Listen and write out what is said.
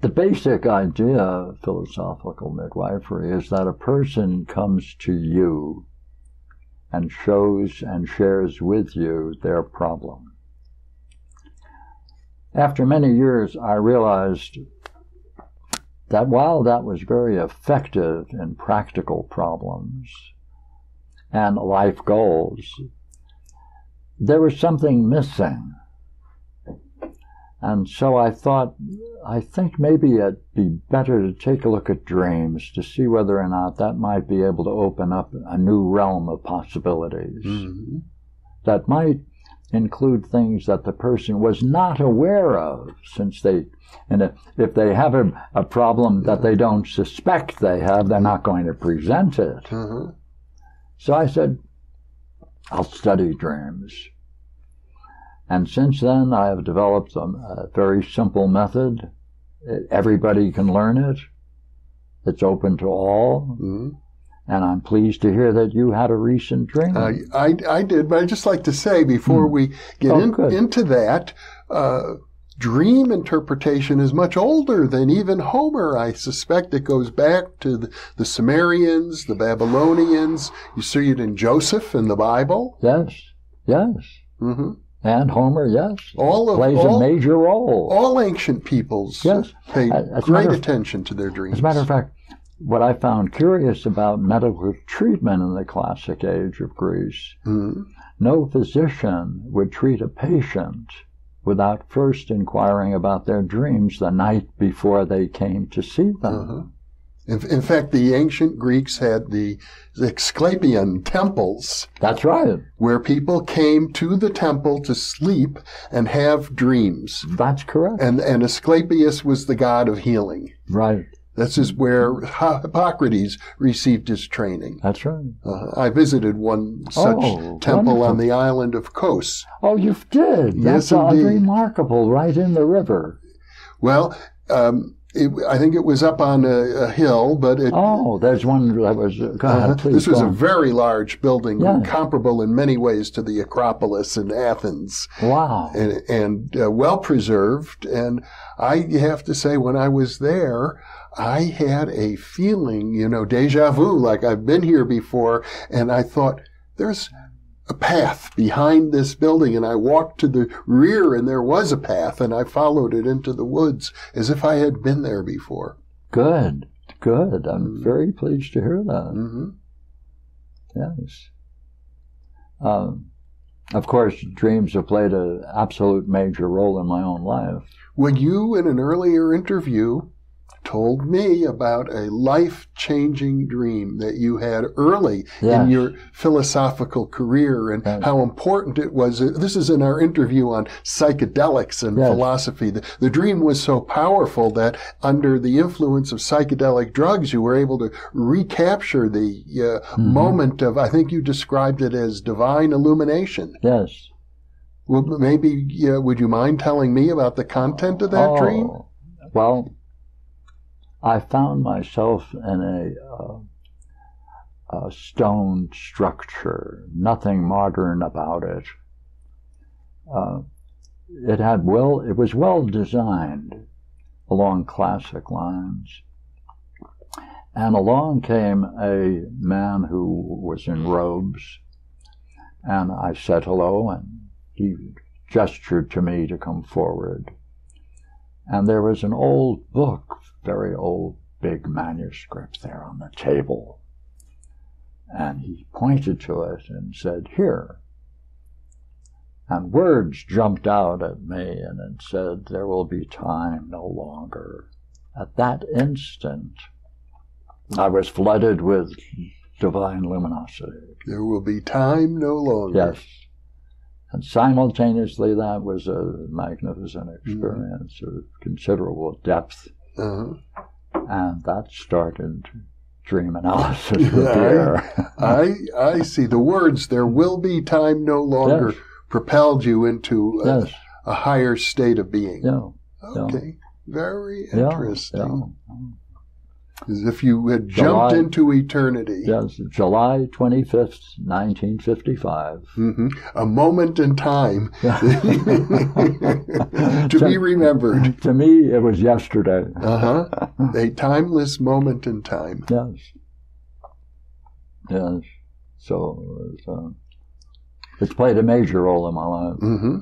The basic idea of philosophical midwifery is that a person comes to you and shows and shares with you their problem. After many years, I realized that while that was very effective in practical problems and life goals, there was something missing. And so I thought, I think maybe it'd be better to take a look at dreams to see whether or not that might be able to open up a new realm of possibilities that might include things that the person was not aware of, since they, and if they have a problem that they don't suspect they have, they're not going to present it. So I said, I'll study dreams. And since then, I have developed a very simple method. Everybody can learn it. It's open to all. And I'm pleased to hear that you had a recent dream. I did, but I'd just like to say, before we get into that, dream interpretation is much older than even Homer. I suspect it goes back to the Sumerians, the Babylonians. You see it in Joseph in the Bible. Yes, yes. And Homer, yes, plays a major role. All ancient peoples paid great attention to their dreams. As a matter of fact, what I found curious about medical treatment in the classic age of Greece, no physician would treat a patient without first inquiring about their dreams the night before they came to see them. In fact, the ancient Greeks had the Asclepian temples. That's right. Where people came to the temple to sleep and have dreams. That's correct. And Asclepius was the god of healing. Right. This is where Hippocrates received his training. That's right. I visited one such temple on the island of Kos. Oh, you did? Yes, That's indeed. Remarkable, right in the river. Well, I think it was up on a hill, but there's one that was. Go ahead, please. This was a very large building, comparable in many ways to the Acropolis in Athens. Wow! And well preserved. And I have to say, when I was there, I had a feeling, déjà vu, like I've been here before. And I thought, there's a path behind this building, and I walked to the rear, and there was a path, and I followed it into the woods as if I had been there before. Good. I'm very pleased to hear that. Yes. Of course, dreams have played an absolute major role in my own life. When you, in an earlier interview, told me about a life-changing dream that you had early in your philosophical career, and how important it was. This is in our interview on psychedelics and philosophy. The dream was so powerful that under the influence of psychedelic drugs, you were able to recapture the moment of, I think you described it as divine illumination. Yes. Well, maybe, would you mind telling me about the content of that dream? Well, I found myself in a stone structure, nothing modern about it. It was well designed along classic lines. And along came a man who was in robes, and I said hello, and he gestured to me to come forward. And there was an old book, very old, big manuscript there on the table. And he pointed to it and said, "Here." And words jumped out at me, and it said, "There will be time no longer." At that instant, I was flooded with divine luminosity. There will be time no longer. Yes. And simultaneously, that was a magnificent experience of considerable depth. And that started dream analysis with Pierre. I see. The words, "there will be time no longer," propelled you into a higher state of being. Okay. Very interesting. As if you had jumped into eternity. Yes, July 25th, 1955. Mm-hmm. A moment in time to be remembered. To me, it was yesterday. A timeless moment in time. Yes. Yes. So it's played a major role in my life. Mm-hmm.